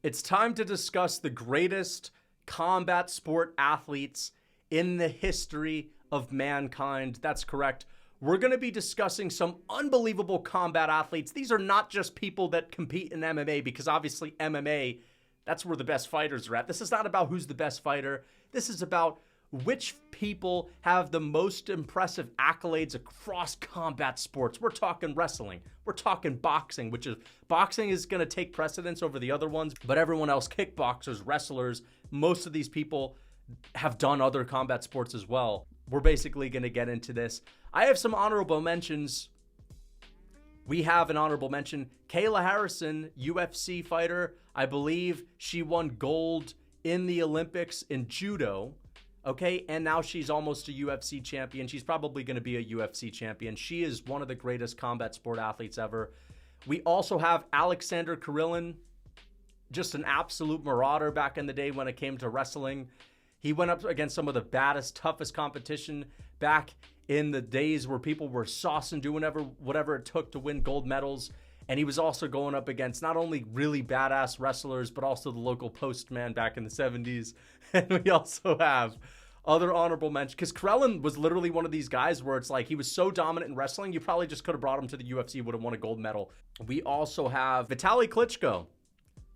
It's time to discuss the greatest combat sport athletes in the history of mankind. That's correct. We're going to be discussing some unbelievable combat athletes. These are not just people that compete in MMA, because obviously MMA, that's where the best fighters are at. This is not about who's the best fighter. This is about which people have the most impressive accolades across combat sports. We're talking wrestling. We're talking boxing, boxing is going to take precedence over the other ones, but everyone else, kickboxers, wrestlers, most of these people have done other combat sports as well. We're basically going to get into this. I have some honorable mentions. We have an honorable mention. Kayla Harrison, UFC fighter. I believe she won gold in the Olympics in judo. Okay, and now she's almost a UFC champion. She's probably going to be a UFC champion. She is one of the greatest combat sport athletes ever. We also have Alexander Karelin, just an absolute marauder back in the day when it came to wrestling. He went up against some of the baddest, toughest competition back in the days where people were saucing, doing whatever it took to win gold medals. And he was also going up against not only really badass wrestlers, but also the local postman back in the 70s. And we also have other honorable mentions, because Karelin was literally one of these guys where it's like he was so dominant in wrestling, you probably just could have brought him to the UFC, would have won a gold medal. We also have Vitaly Klitschko.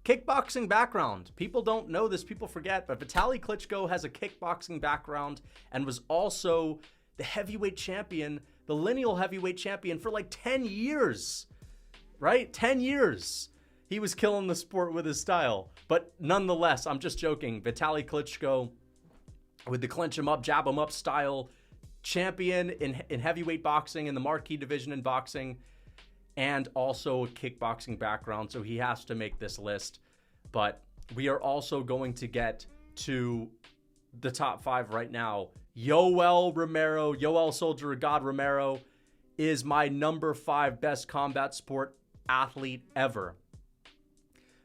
Kickboxing background. People don't know this, people forget, but Vitaly Klitschko has a kickboxing background and was also the heavyweight champion, the lineal heavyweight champion for like 10 years, right? 10 years. He was killing the sport with his style. But nonetheless, I'm just joking. Vitaly Klitschko with the clinch him up, jab him up style, champion in heavyweight boxing, in the marquee division in boxing, and also a kickboxing background, so he has to make this list. But we are also going to get to the top 5 right now. Yoel Romero, Yoel Soldier of God Romero, is my number 5 best combat sport athlete ever.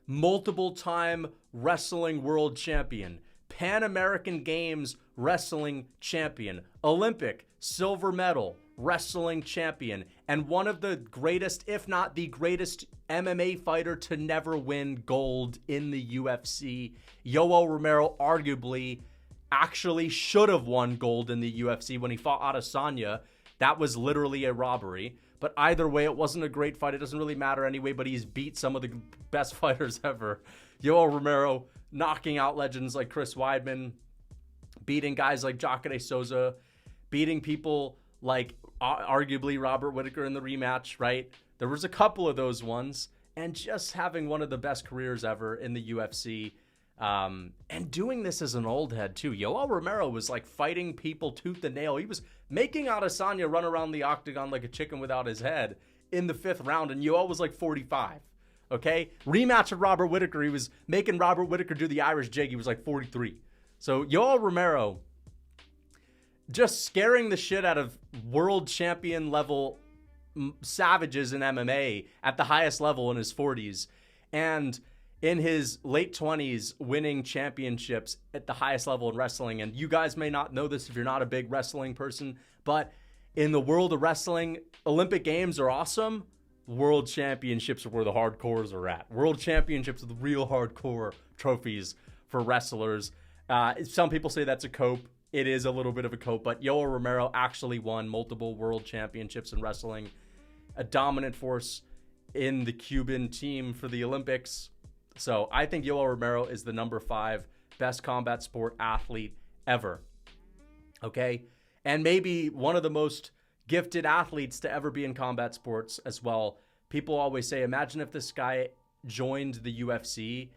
Multiple time wrestling world champion, Pan American Games wrestling champion, Olympic silver medal wrestling champion, and one of the greatest, if not the greatest, MMA fighter to never win gold in the UFC. Yoel Romero arguably actually should have won gold in the UFC when he fought Adesanya. That was literally a robbery. But either way, it wasn't a great fight. It doesn't really matter anyway, but he's beat some of the best fighters ever. Yoel Romero knocking out legends like Chris Weidman, beating guys like Jacare Souza, beating people like arguably Robert Whittaker in the rematch, right? There was a couple of those ones, and just having one of the best careers ever in the UFC, and doing this as an old head too. Yoel Romero was like fighting people tooth and nail. He was making Adesanya run around the octagon like a chicken without his head in the 5th round, and Yoel was like 45. Okay, rematch of Robert Whittaker. He was making Robert Whittaker do the Irish jig. He was like 43. So Yoel Romero just scaring the shit out of world champion level savages in MMA at the highest level in his 40s, and in his late 20s winning championships at the highest level in wrestling. And you guys may not know this if you're not a big wrestling person, but in the world of wrestling, Olympic Games are awesome. World championships are where the hardcores are at. World championships are the real hardcore trophies for wrestlers. Some people say that's a cope. It is a little bit of a cope, but Yoel Romero actually won multiple world championships in wrestling, a dominant force in the Cuban team for the Olympics. So I think Yoel Romero is the number 5 best combat sport athlete ever. Okay? And maybe one of the most gifted athletes to ever be in combat sports as well. People always say, imagine if this guy joined the UFC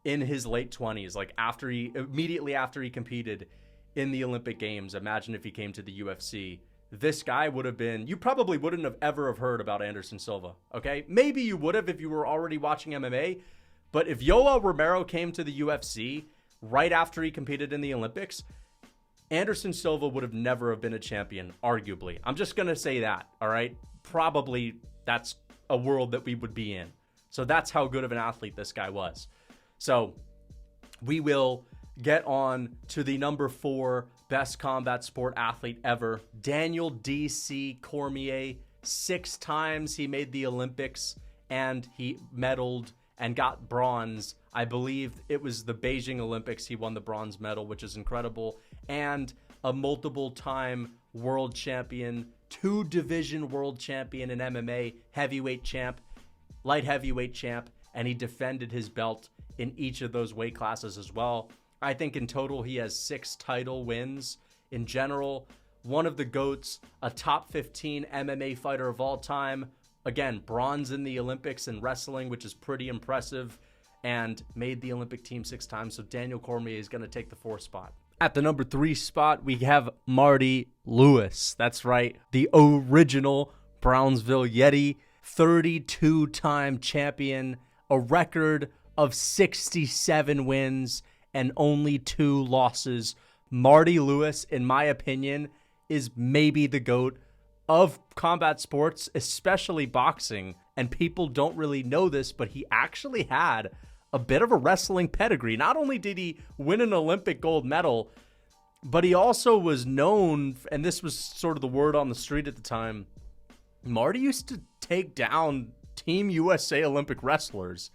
in his late 20s, like immediately after he competed in the Olympic Games. Imagine if he came to the UFC. This guy would have been, you probably wouldn't have ever have heard about Anderson Silva, okay? Maybe you would have if you were already watching MMA, but if Yoel Romero came to the UFC right after he competed in the Olympics, Anderson Silva would have never have been a champion, arguably. I'm just going to say that, all right? Probably that's a world that we would be in. So that's how good of an athlete this guy was. So we will get on to the number 4 best combat sport athlete ever, Daniel D.C. Cormier. 6 times he made the Olympics, and he medaled and got bronze. I believe it was the Beijing Olympics. He won the bronze medal, which is incredible. And a multiple-time world champion, 2-division world champion in MMA, heavyweight champ, light heavyweight champ, and he defended his belt in each of those weight classes as well. I think in total he has 6 title wins. In general, one of the GOATs, a top 15 MMA fighter of all time. Again, bronze in the Olympics in wrestling, which is pretty impressive, and made the Olympic team 6 times. So Daniel Cormier is going to take the 4th spot. At the number 3 spot, we have Marty Lewis. That's right, the original Brownsville Yeti, 32-time champion, a record of 67 wins and only 2 losses. Marty Lewis, in my opinion, is maybe the GOAT of combat sports, especially boxing. And people don't really know this, but he actually had a bit of a wrestling pedigree. Not only did he win an Olympic gold medal, but he also was known, and this was sort of the word on the street at the time, Marty used to take down Team USA Olympic wrestlers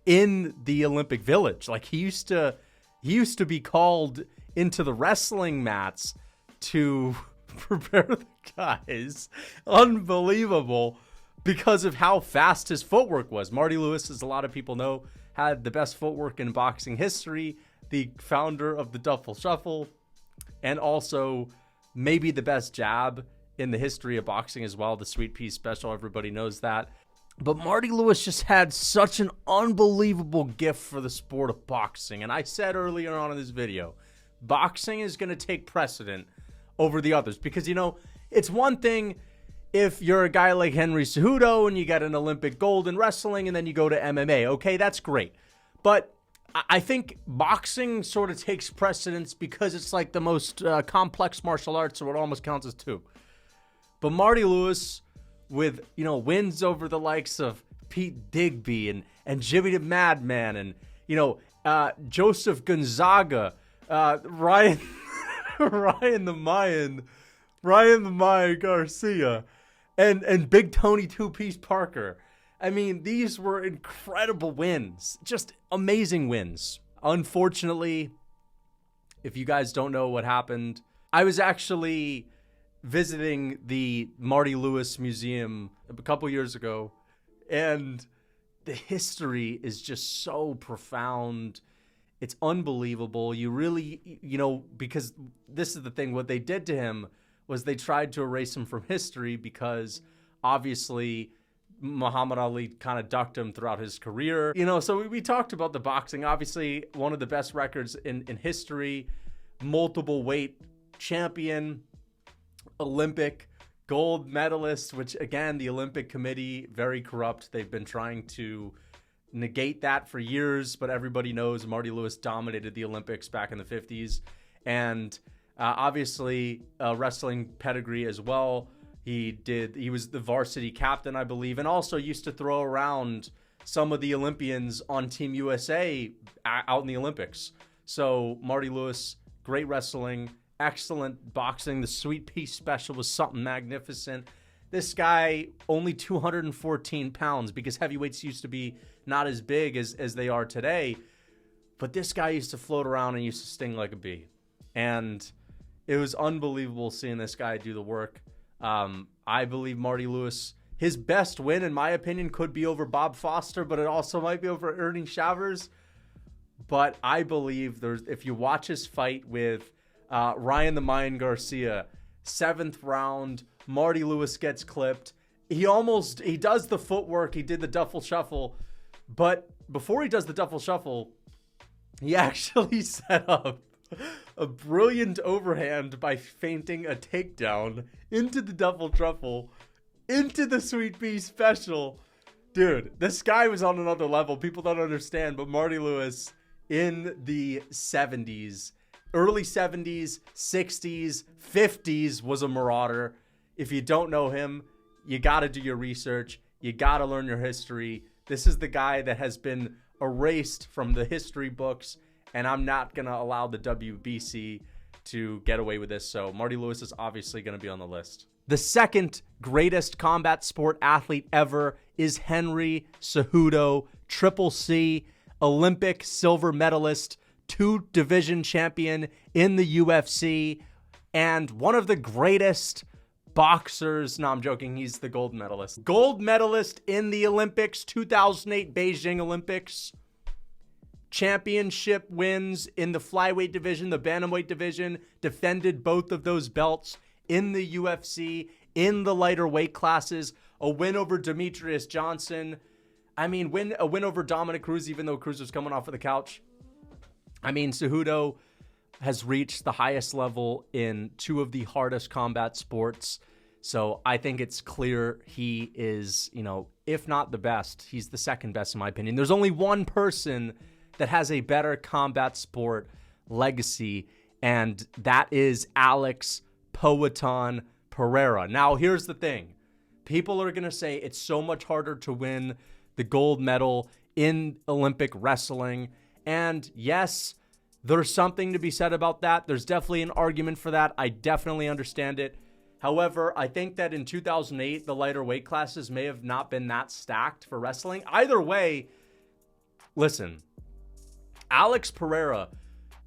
in the Olympic Village. Like he used to be called into the wrestling mats to prepare the guys. Unbelievable, because of how fast his footwork was. Marty Lewis, as a lot of people know, had the best footwork in boxing history, the founder of the Duffel Shuffle, and also maybe the best jab in the history of boxing as well, the Sweet Pea Special. Everybody knows that. But Marty Lewis just had such an unbelievable gift for the sport of boxing. And I said earlier on in this video, boxing is going to take precedent over the others. Because, you know, it's one thing if you're a guy like Henry Cejudo and you get an Olympic gold in wrestling and then you go to MMA. Okay, that's great. But I think boxing sort of takes precedence because it's like the most complex martial arts, so it almost counts as 2. But Marty Lewis, with, you know, wins over the likes of Pete Digby and Jimmy the Madman and, you know, Joseph Gonzaga, Ryan the Mayan Garcia, and Big Tony Two-Piece Parker. I mean, these were incredible wins, just amazing wins. Unfortunately, if you guys don't know what happened, I was actually visiting the Marty Lewis Museum a couple years ago, and the history is just so profound. It's unbelievable. You really, you know, because this is the thing, what they did to him was they tried to erase him from history because obviously Muhammad Ali kind of ducked him throughout his career. You know, so we talked about the boxing, obviously one of the best records in history, multiple weight champion, Olympic gold medalist, which again, the Olympic Committee, very corrupt. They've been trying to negate that for years, but everybody knows Marty Lewis dominated the Olympics back in the 50s. And obviously wrestling pedigree as well. He was the varsity captain, I believe, and also used to throw around some of the Olympians on Team USA out in the Olympics. So Marty Lewis, great wrestling, excellent boxing. The Sweet Pea Special was something magnificent. This guy, only 214 pounds, because heavyweights used to be not as big as they are today. But this guy used to float around and used to sting like a bee. And it was unbelievable seeing this guy do the work. I believe Marty Lewis, his best win, in my opinion, could be over Bob Foster, but it also might be over Ernie Chavez. But I believe if you watch his fight with Ryan the Mayan Garcia, 7th round, Marty Lewis gets clipped. He does the footwork. He did the Duffel Shuffle. But before he does the Duffel Shuffle, he actually set up a brilliant overhand by feinting a takedown into the Duffel Shuffle, into the Sweet Pea Special. Dude, this guy was on another level. People don't understand, but Marty Lewis in the 70s, early 70s, 60s, 50s was a marauder. If you don't know him, you got to do your research. You got to learn your history. This is the guy that has been erased from the history books, and I'm not going to allow the WBC to get away with this. So Marty Lewis is obviously going to be on the list. The second greatest combat sport athlete ever is Henry Cejudo, Triple C, Olympic silver medalist, 2-division champion in the UFC, and one of the greatest boxers. No, I'm joking. He's the gold medalist. Gold medalist in the Olympics, 2008 Beijing Olympics. Championship wins in the flyweight division, the bantamweight division, defended both of those belts in the UFC, in the lighter weight classes, a win over Demetrius Johnson. I mean, a win over Dominic Cruz, even though Cruz was coming off of the couch. I mean, Cejudo has reached the highest level in 2 of the hardest combat sports. So I think it's clear he is, if not the best, he's the second best in my opinion. There's only one person that has a better combat sport legacy, and that is Alex Poatan Pereira. Now, here's the thing. People are going to say it's so much harder to win the gold medal in Olympic wrestling. And yes, there's something to be said about that. There's definitely an argument for that. I definitely understand it. However, I think that in 2008, the lighter weight classes may have not been that stacked for wrestling. Either way, listen, Alex Pereira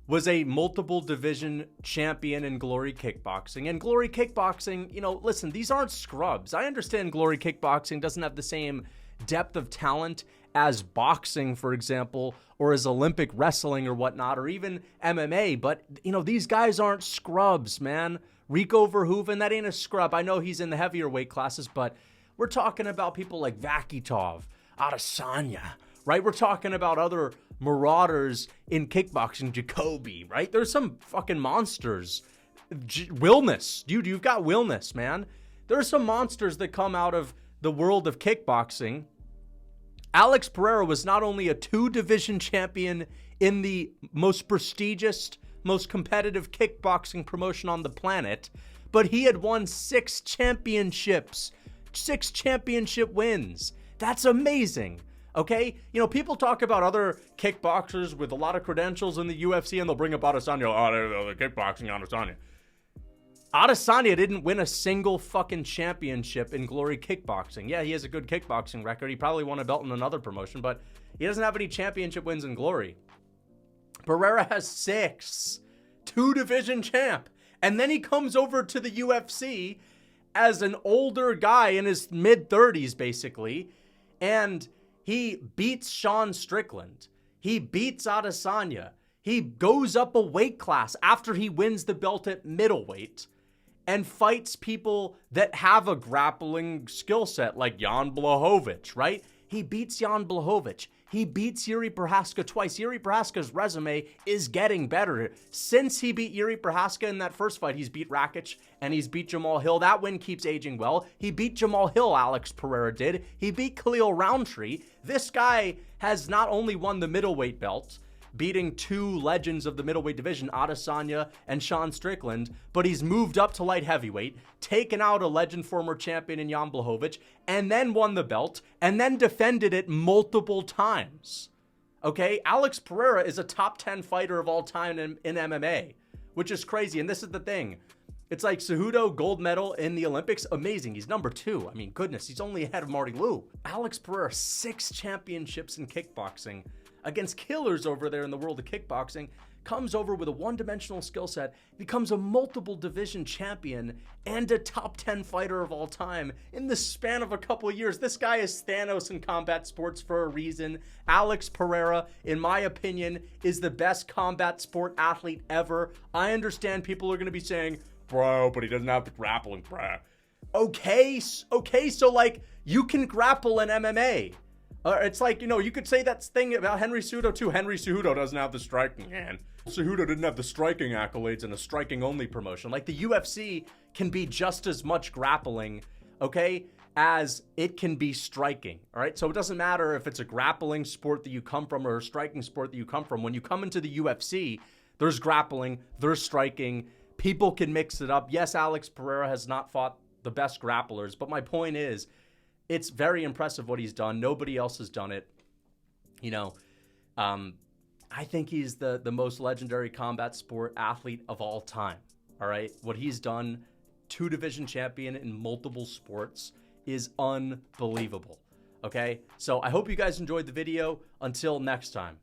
was a multiple division champion in Glory Kickboxing. And Glory Kickboxing, listen, these aren't scrubs. I understand Glory Kickboxing doesn't have the same depth of talent as boxing, for example, or as Olympic wrestling or whatnot, or even MMA. But, these guys aren't scrubs, man. Rico Verhoeven, that ain't a scrub. I know he's in the heavier weight classes, but we're talking about people like Vakitov, Adesanya, right? We're talking about other marauders in kickboxing, Jacoby, right? There's some fucking monsters. Wilness. Dude, you've got Wilness, man. There are some monsters that come out of the world of kickboxing. Alex Pereira was not only a 2-division champion in the most prestigious, most competitive kickboxing promotion on the planet, but he had won 6 championships, 6 championship wins. That's amazing. Okay? People talk about other kickboxers with a lot of credentials in the UFC, and they'll bring up Adesanya. Oh, the kickboxing Adesanya. Adesanya didn't win a single fucking championship in Glory Kickboxing. Yeah, he has a good kickboxing record. He probably won a belt in another promotion, but he doesn't have any championship wins in Glory. Pereira has 6. 2-division champ. And then he comes over to the UFC as an older guy in his mid-30s, basically, and he beats Sean Strickland. He beats Adesanya. He goes up a weight class after he wins the belt at middleweight and fights people that have a grappling skill set like Jan Blachowicz, right? He beats Jan Blachowicz. He beats Yuri Prohaska twice. Yuri Prohaska's resume is getting better. Since he beat Yuri Prohaska in that first fight, he's beat Rakic and he's beat Jamal Hill. That win keeps aging well. He beat Jamal Hill, Alex Pereira did. He beat Khalil Roundtree. This guy has not only won the middleweight belt, beating 2 legends of the middleweight division, Adesanya and Sean Strickland, but he's moved up to light heavyweight, taken out a legend former champion in Jan Blachowicz, and then won the belt, and then defended it multiple times. Okay? Alex Pereira is a top 10 fighter of all time in MMA, which is crazy. And this is the thing. It's like Cejudo, gold medal in the Olympics, amazing. He's number 2. I mean, goodness, he's only ahead of Marty Liu. Alex Pereira, 6 championships in kickboxing against killers over there in the world of kickboxing, comes over with a one-dimensional skill set, becomes a multiple division champion and a top 10 fighter of all time in the span of a couple of years. This guy is Thanos in combat sports for a reason. Alex Pereira, in my opinion, is the best combat sport athlete ever. I understand people are going to be saying, bro, but he doesn't have the grappling, bro. Okay, so like, you can grapple in MMA. It's like, you could say that thing about Henry Cejudo too. Henry Cejudo doesn't have the striking, man. Cejudo didn't have the striking accolades in a striking-only promotion. Like, the UFC can be just as much grappling, okay, as it can be striking, all right? So it doesn't matter if it's a grappling sport that you come from or a striking sport that you come from. When you come into the UFC, there's grappling, there's striking. People can mix it up. Yes, Alex Pereira has not fought the best grapplers, but my point is, it's very impressive what he's done. Nobody else has done it. I think he's the most legendary combat sport athlete of all time. All right. What he's done, 2-division champion in multiple sports, is unbelievable. Okay? So I hope you guys enjoyed the video. Until next time.